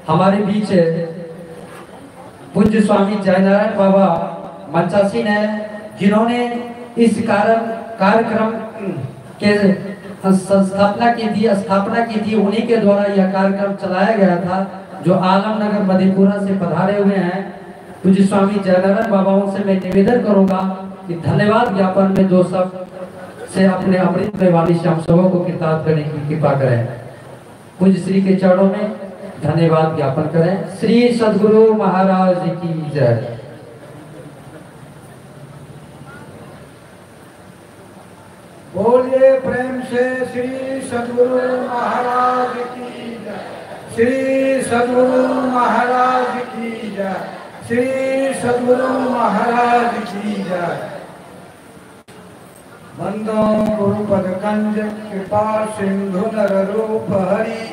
हमारे बीच पूज्य स्वामी जयनारायण बाबा मंचासी ने, जिन्होंने इस कार्यक्रम के स्थापना की थी, उन्हीं के द्वारा यह कार्यक्रम चलाया गया था, जो आलमनगर मधेपुरा से पधारे हुए हैं पूज्य स्वामी जयनारायण बाबा। उनसे मैं निवेदन करूंगा कि धन्यवाद ज्ञापन में दो सब से अपने अमृत में वाली श्याम सभा को कृतार्थ करने की कृपा करें। पूज्य श्री के चरणों में धन्यवाद ज्ञापन करें। श्री सद्गुरु महाराज की जय। बोलिए प्रेम से श्री सद्गुरु महाराज की जय। श्री सद्गुरु महाराज की जय। श्री सद्गुरु महाराज की जय। वंदो गुरुपद कंज कृपा सिंधु नर रूप हरि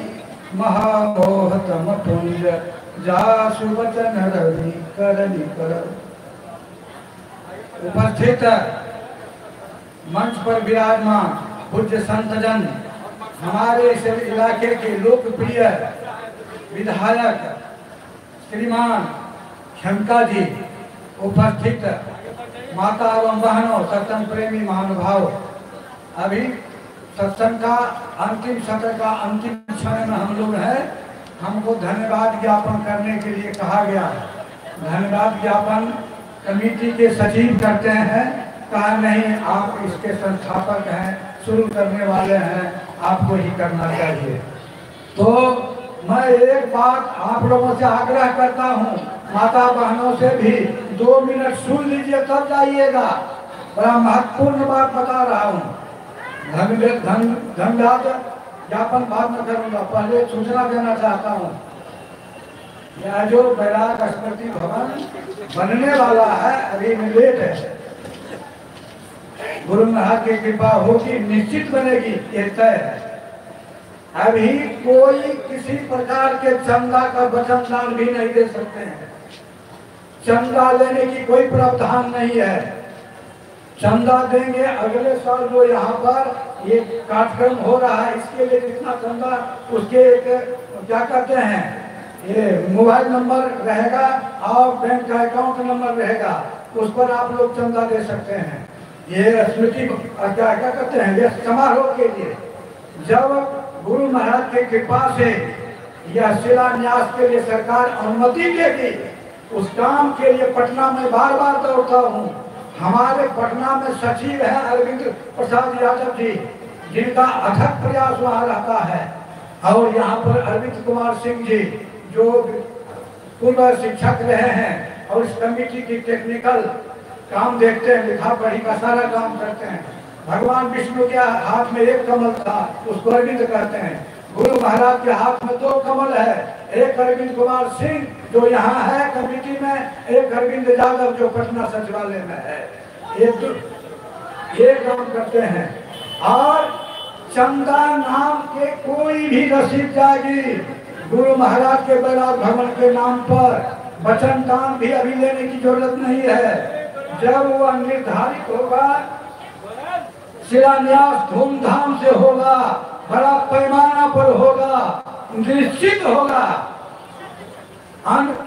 महामोहतम पुंज जासु वचन रवि करनि कर। उपस्थित मंच पर विराजमान पूज्य संतजन, हमारे इस इलाके के लोकप्रिय विधायक श्रीमान क्षमता जी, उपस्थित माता एवं बहनों, सत्संग प्रेमी महानुभाव, अभी सत्संग का अंतिम सत्र का अंतिम क्षण में हम लोग हैं। हमको धन्यवाद ज्ञापन करने के लिए कहा गया। धन्यवाद ज्ञापन कमेटी के सचिव करते हैं। कहा नहीं, आप इसके संस्थापक हैं, शुरू करने वाले हैं, आपको ही करना चाहिए। तो मैं एक बात आप लोगों से आग्रह करता हूँ, माता बहनों से भी 2 मिनट सुन लीजिए तब जाइएगा। बड़ा महत्वपूर्ण बात बता रहा हूँ। धन्यवाद ज्ञापन बाद में करूंगा, पहले सूचना देना चाहता हूँ। यह जो बैराग स्मृति भवन बनने वाला है, अभी में लेट है, गुरु महाराज की कृपा होगी, निश्चित बनेगी, ये तय है। अभी कोई किसी प्रकार के चंदा का वचन दान भी नहीं दे सकते हैं। चंदा लेने की कोई प्रावधान नहीं है। चंदा देंगे अगले साल जो यहाँ पर ये कार्यक्रम हो रहा है, इसके लिए कितना चंदा, उसके एक क्या कहते हैं, ये मोबाइल नंबर रहेगा और बैंक का अकाउंट नंबर रहेगा, उस पर आप लोग चंदा दे सकते हैं। ये स्मृति क्या कहते हैं, ये समारोह के लिए जब गुरु महाराज की कृपा से यह शिलान्यास के लिए सरकार अनुमति देगी, उस काम के लिए पटना में बार बार दौड़ता हूँ। हमारे पटना में सचिव है अरविंद प्रसाद यादव जी, जिनका अथक प्रयास वहाँ रहता है, और यहाँ पर अरविंद कुमार सिंह जी जो पूर्व शिक्षक रहे हैं और इस कमेटी की टेक्निकल काम देखते हैं, लिखा पढ़ी का सारा काम करते हैं। भगवान विष्णु के हाथ में एक कमल था, उसको अरविंद कहते हैं। गुरु महाराज के हाथ में 2 कमल है, एक अरविंद कुमार सिंह जो यहाँ है कमेटी में, एक अरविंद यादव जो पटना सचिवालय में है। ये काम करते हैं। और चंदा नाम के कोई भी रसीद जाएगी गुरु महाराज के बैराग भवन के नाम पर, वचन दान भी अभी लेने की जरूरत नहीं है। जब वह निर्धारित होगा, शिलान्यास धूमधाम से होगा, बड़ा पैमाना पर होगा, निश्चित होगा।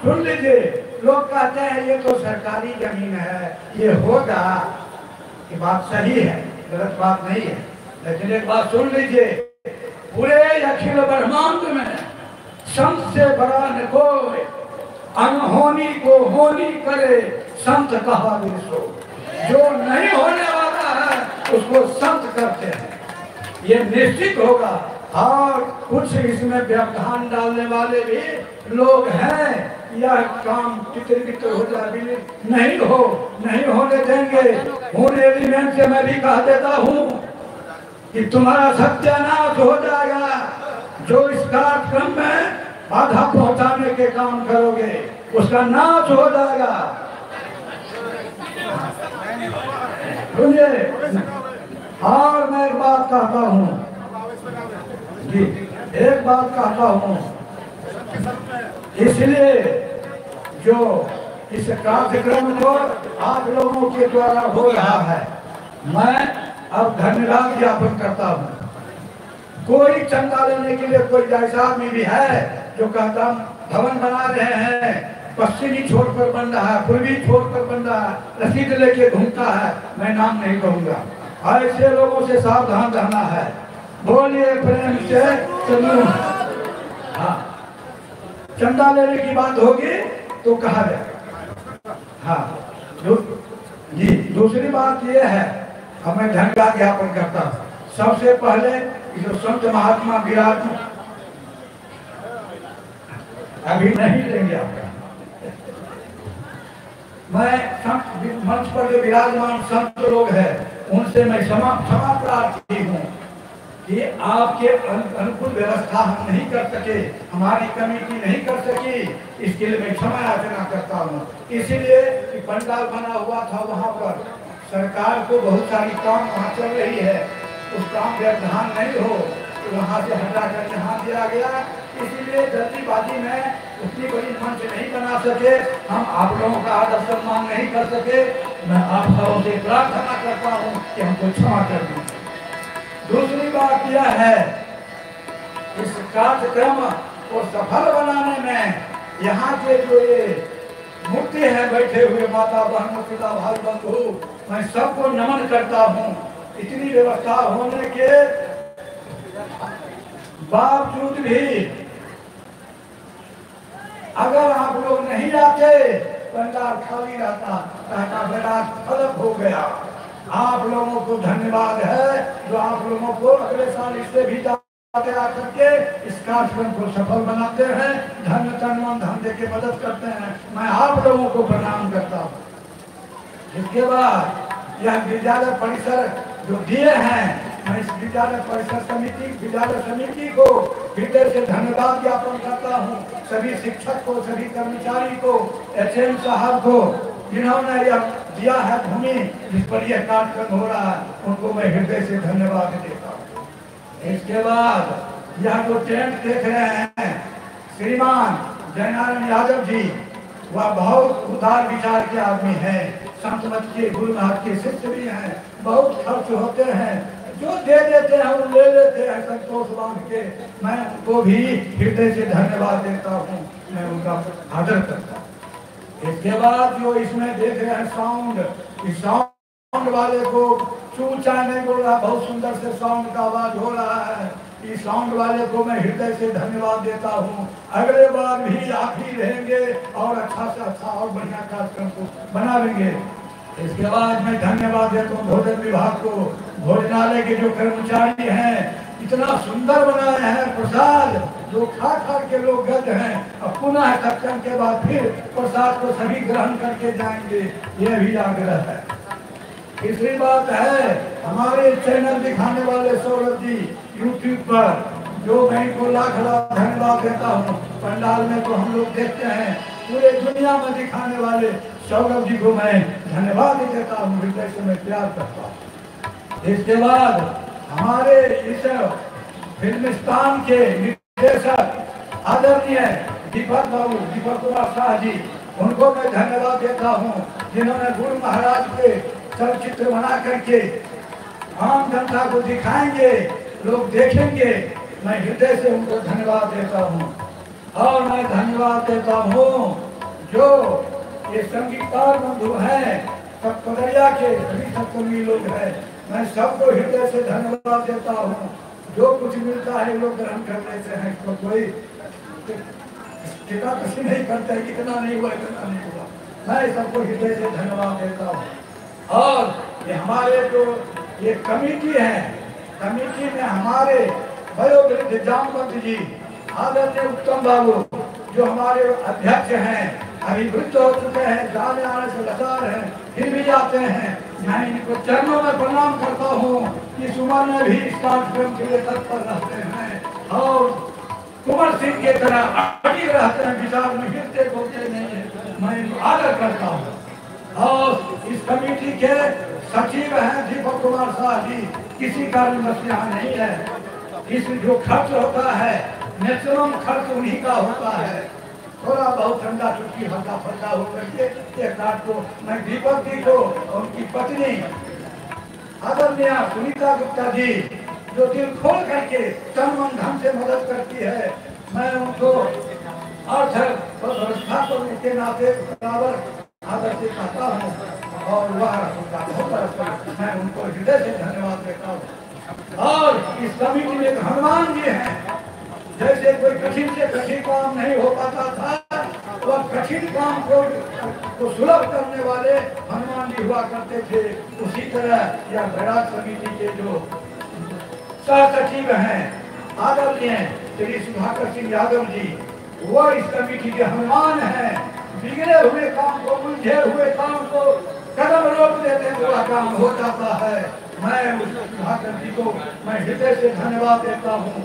सुन लीजिए, लोग कहते हैं ये तो सरकारी जमीन है, ये होगा, ये बात सही है, गलत बात नहीं है। लेकिन एक बात सुन लीजिए, पूरे अखिल ब्रह्मांड में संत से बड़ा न कोई, अनहोनी को होनी करे संत कहा सो। जो नहीं होने वाला है उसको संत करते हैं, ये निश्चित होगा। और कुछ इसमें व्यवधान डालने वाले भी लोग हैं, यह काम तितर हो जाए, नहीं होने देंगे। हूँ एलिमेंट से मैं भी कह देता हूँ कि तुम्हारा सत्यानाश हो जाएगा जो इस कार्यक्रम में बाधा पहुंचाने के काम करोगे, उसका नाश हो जाएगा। सुनिए, और मैं एक बात कहता हूँ जी, एक बात कहता हूँ, इसलिए जो इस कार्यक्रम को आप लोगों के द्वारा हो रहा है, मैं अब धन्यवाद ज्ञापन करता हूँ। कोई चंदा लेने के लिए कोई जैसा आदमी भी है जो कहता भवन बना रहे हैं, पश्चिमी छोर पर बन रहा है, पूर्वी छोर पर बन रहा है, रसीद लेके घूमता है, मैं नाम नहीं कहूंगा। ऐसे लोगों से सावधान रहना है। बोलिए प्रेम से चलो। हाँ, चंदा लेने की बात होगी तो कहा जाए। हाँ जी, दूसरी बात यह है, हमें धन का ज्ञापन करता हूँ। सबसे पहले जो संत महात्मा विराजमान, अभी नहीं लेंगे आपका, मैं संत मंच पर जो विराजमान संत लोग हैं उनसे मैं क्षमा प्रार्थी हूँ कि आपके अनुकूल व्यवस्था हम नहीं कर सके, हमारी कमेटी नहीं कर सकी, इसके लिए मैं क्षमा याचना करता हूँ। इसीलिए कि पंडाल बना हुआ था वहाँ पर, सरकार को बहुत सारी काम वहाँ चल रही है, उस काम पर ध्यान नहीं हो तो वहाँ से हटा कर यहाँ दिया गया। इसीलिए जल्दीबाजी में उतनी बड़ी मंच नहीं बना सके, हम आप लोगों का आदर सम्मान नहीं कर सके। मैं आप सबों से प्रार्थना करता हूँ कि हमको क्षमा कर दीजिए। दूसरी बात यह है, इस कार्यक्रम को सफल बनाने में यहाँ के जो ये मूर्ति है बैठे हुए माता बहनों पिता भाई बंधु, मैं सबको नमन करता हूँ। इतनी व्यवस्था होने के बावजूद भी अगर आप लोग नहीं आते, पंडाल खाली रहता, बड़ा फलक हो गया। आप लोगों को धन्यवाद है जो आप लोगों को अगले साल इससे भी ज्यादा आकर के इस कार्यक्रम को सफल बनाते हैं, धन तन मन धन दे के मदद करते हैं। मैं आप लोगों को प्रणाम करता हूँ। इसके बाद यह विद्यालय परिसर जो दिए हैं, मैं इस विद्यालय परिसर विद्यालय समिति को हृदय से धन्यवाद ज्ञापन करता हूँ। सभी शिक्षक को, सभी कर्मचारी को, एचएम साहब को, जिन्होंने यह दिया है भूमि जिस पर यह कार्यक्रम हो रहा है, उनको मैं हृदय से धन्यवाद देता हूँ। इसके बाद यह जो टेंट देख रहे हैं, श्रीमान जयनारायण यादव जी, वह बहुत उदार विचार के आदमी है, संत मत के गुरु महाराज के शिष्य भी हैं। बहुत खर्च होते हैं, जो दे देते हैं वो ले लेते हैं संतोष बांध के। मैं उनको भी हृदय से धन्यवाद देता हूँ, मैं उनका आदर करता हूँ। इसके बाद जो इसमें देख रहे हैं साउंड, इस साउंड वाले को चूचा नहीं बोल रहा, बहुत सुंदर से साउंड का आवाज हो रहा है। इस साउंड वाले को मैं हृदय से धन्यवाद देता हूँ। अगले बार भी आप ही रहेंगे और अच्छा से अच्छा और बढ़िया कार्यक्रम को बनाएंगे। इसके बाद मैं धन्यवाद देता हूँ भोजन विभाग को, भोजनालय के जो कर्मचारी हैं, इतना सुंदर बनाए हैं प्रसाद, जो खा खा के लोग गद हैं। अब पुनः सत्संग के बाद फिर प्रसाद को सभी ग्रहण करके जाएंगे, यह भी आग्रह है। तीसरी बात है, हमारे चैनल दिखाने वाले सौरभ जी यूट्यूब पर, जो मैं इनको लाख लाख धन्यवाद देता हूँ। पंडाल में तो हम लोग देखते हैं, पूरे दुनिया में दिखाने वाले सौरभ जी को मैं धन्यवाद देता हूँ, हृदय से मैं प्यार करता हूँ। इसके बाद हमारे इस फिल्मिस्तान के निर्देशक आदरणीय दीपक कुमार शाह जी, उनको मैं धन्यवाद देता हूँ, जिन्होंने गुरु महाराज के चलचित्र बना करके आम जनता को दिखाएंगे, लोग देखेंगे। मैं हृदय से उनको धन्यवाद देता हूँ। और मैं धन्यवाद देता हूँ जो ये संगीतकार बंधु हैं, सब पदरिया के सभी सत्संगी लोग हैं, मैं सबको हृदय से धन्यवाद देता हूँ। जो कुछ मिलता है लोग ग्रहण कर लेते हैं, इसको कोई टीका कसी नहीं करते, कितना नहीं हुआ इतना नहीं हुआ। मैं सबको हृदय से धन्यवाद देता हूँ। और ये हमारे जो ये कमेटी है, कमेटी में हमारे वयोवृद्ध जामवंत जी, आदरणीय उत्तम बाबू, जो हमारे अध्यक्ष हैं, अभी वृद्ध हो चुके हैं, जाने आने से लाचार हैं, फिर भी जाते हैं। मैं इनको चरणों में प्रणाम करता हूँ। इस उम्र में भी इस कार्यक्रम के लिए तत्पर रहते हैं और कुंवर सिंह के तरह अड़िग रहते हैं, विचार में गिरते बोलते नहीं है। मैं इनको आदर करता हूँ। और इस कमेटी के सचिव हैं दीपक कुमार शाह जी, किसी कारणवश यहाँ नहीं है। इस जो खर्च होता है, मैक्सिमम खर्च उन्हीं का होता है। थोड़ा बहुत ठंडा चुटकी हल्का फल्का हो करके एक रात को मैं दीपक जी को और उनकी पत्नी आदरणीय सुनीता गुप्ता जी, जो दिल खोल करके तन मन धन से मदद करती है, मैं उनको अर्थ व्यवस्था को के नाते बराबर आदर से कहता हूँ और वह उनका बहुत मैं उनको हृदय से धन्यवाद देता हूँ। और इस कमिटी में एक हनुमान जी हैं, जैसे कोई कठिन से कठिन काम नहीं हो पाता था, वह कठिन काम को सुलभ करने वाले हनुमान जी हुआ करते थे। उसी तरह यह बैराग समिति के जो सह सचिव हैं आदरणीय श्री सुधाकर सिंह यादव जी, वह इस कमिटी के हनुमान हैं। बिगड़े हुए काम को, उलझे हुए काम को कदम रोक देते हैं, वह काम हो जाता है। मैं उस सुधाकर जी को मैं हृदय से धन्यवाद देता हूँ,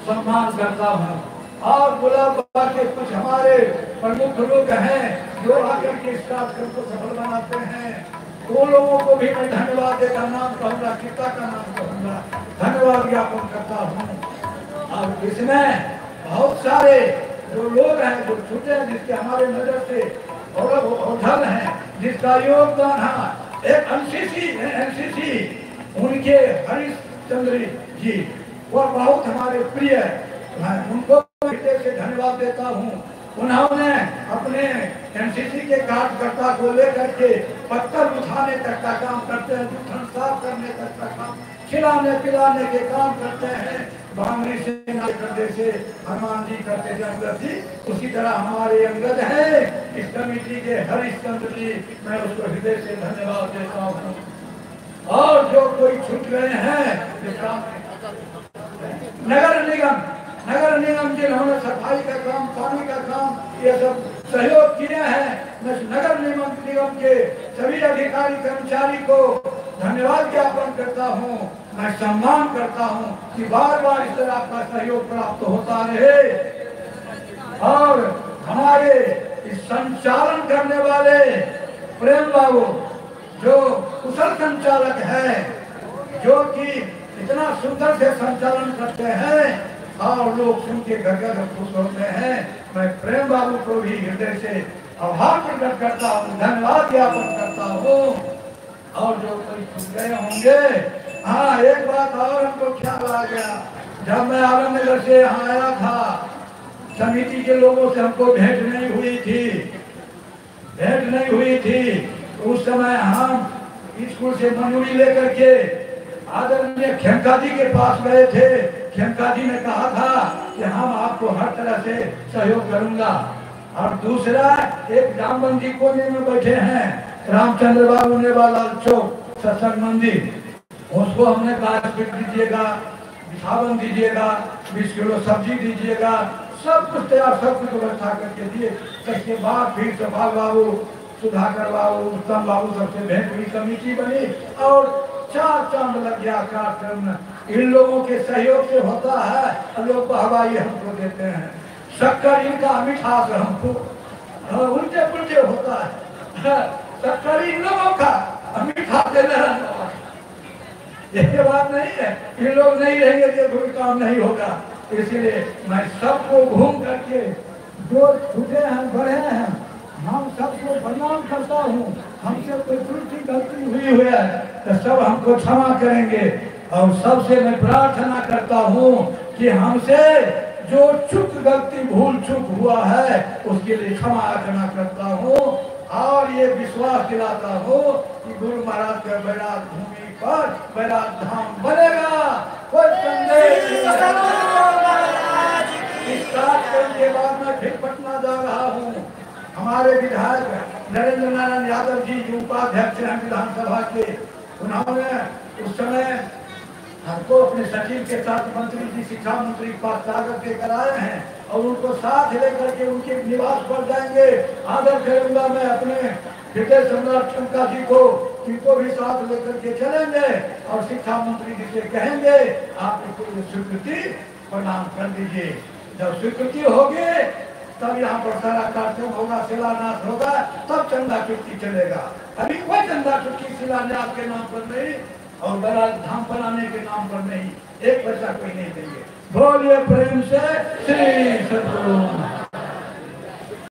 सम्मान करता हूँ। और गुलाब के कुछ हमारे प्रमुख लोग हैं जो आकर के इस कार्यक्रम को सफल बनाते हैं, वो लोगों को भी मैं धन्यवाद देता नाम कहूँगा, पिता का नाम कहूँगा, धन्यवाद ज्ञापन करता हूँ। और इसमें बहुत सारे जो लोग हैं जो छूटे हैं, जिसके हमारे नजर से ओझल हैं, जिसका योगदान है, एक एनसीसी उनके हरिश्चंद्र जी, वह बहुत हमारे प्रिय है, मैं उनको हृदय से धन्यवाद देता हूँ। उन्होंने अपने एनसीसी के कार्यकर्ता को लेकर के पत्थर उठाने तक का काम करते हैं, जूठन साफ करने तक का काम, खिलाने पिलाने के काम करते हैं। बांगड़ी सेना से हनुमान जी करते थे अंगद जी, उसी तरह हमारे अंगद हैं इस कमेटी के हरिश्चंद्र जी, मैं उसको हृदय से धन्यवाद देता हूँ। और जो कोई छूट गए हैं, नगर निगम जिन्होंने सफाई का काम, पानी का काम, ये सब सहयोग किए हैं, मैं नगर निगम के सभी अधिकारी कर्मचारी को धन्यवाद ज्ञापन करता हूँ, मैं सम्मान करता हूँ कि बार बार इस तरह आपका सहयोग प्राप्त होता रहे। और हमारे इस संचालन करने वाले प्रेम बाबू जो कुशल संचालक है, जो कि इतना सुंदर से संचालन करते हैं और लोग सुन के घर खुश होते हैं, मैं प्रेम बाबू को भी हृदय से आभार प्रकट करता हूँ, धन्यवाद ज्ञापन करता हूँ। और जो कोई सुन गए होंगे, हाँ एक बात और हमको ख्याल आ गया, जब मैं आलमनगर से यहाँ आया था, समिति के लोगों से हमको भेंट नहीं हुई थी। उस समय हम स्कूल से मंजूरी लेकर के आदरणीय खेमका जी के पास गए थे। खेमका जी ने कहा था कि हम आपको हर तरह से सहयोग करूंगा। और दूसरा, एक जामबंदी कोने में बैठे हैं रामचंद्र बाबू ने वाला चौक सत्संग मंदिर, उसको हमने कहा दीजिएगा, बिछावन दीजिएगा, 20 किलो सब्जी दीजिएगा, सब कुछ तैयार, सब कुछ व्यवस्था करके दिए। इसके बाद फिर सफाल बाबू, सुधाकर बाबू, उत्तम बाबू सबसे भेंट हुई, कमेटी बनी और 4 चांद लग गया कार्यक्रम में। इन लोगों के सहयोग से होता है, लोग हवाई हमको देते हैं, शक्कर इनका मिठास हमको उल्टे पुल्टे होता है, शक्कर इन लोगों का मीठा देना, ये बात नहीं है। ये लोग नहीं रहेंगे तो कोई काम नहीं होगा। इसलिए मैं सबको घूम करके जो छूटे हैं, बढ़े हैं, हम सबको प्रणाम करता हूँ। हमसे कोई त्रुटि गलती हुई है तो सब हमको क्षमा करेंगे। और सबसे मैं प्रार्थना करता हूँ कि हमसे जो चूक गलती भूल चूक हुआ है उसके लिए क्षमा याचना करता हूँ। और ये विश्वास दिलाता हूँ कि गुरु महाराज के बैराग भूमि पर बैराग धाम बनेगा, कोई संदेह इस कार्यक्रम के बाद मैं फिर पटना जा रहा हूँ। हमारे विधायक नरेंद्र नारायण यादव जी जो उपाध्यक्ष हैं विधानसभा के, उन्होंने उस समय हमको अपने सचिव के साथ मंत्री जी, शिक्षा मंत्री के पास कागज लेकर आए हैं और उनको साथ लेकर के उनके निवास पर जाएंगे। आदर करूंगा मैं अपने हृदय सम्राट चमका जी को, इनको भी साथ लेकर के चलेंगे और शिक्षा मंत्री जी से कहेंगे आप इसको स्वीकृति प्रदान कर दीजिए। जब स्वीकृति होगी तब यहाँ पर सारा कार्यक्रम होगा, शिलान्यास होगा, तब चंदा चुटकी चलेगा। अभी कोई चंदा चुटकी शिलान्यास के नाम पर नहीं और बैराग धाम बनाने के नाम पर नहीं, एक पैसा कोई नहीं देंगे। बोलिए प्रेम से श्री सतगुरु।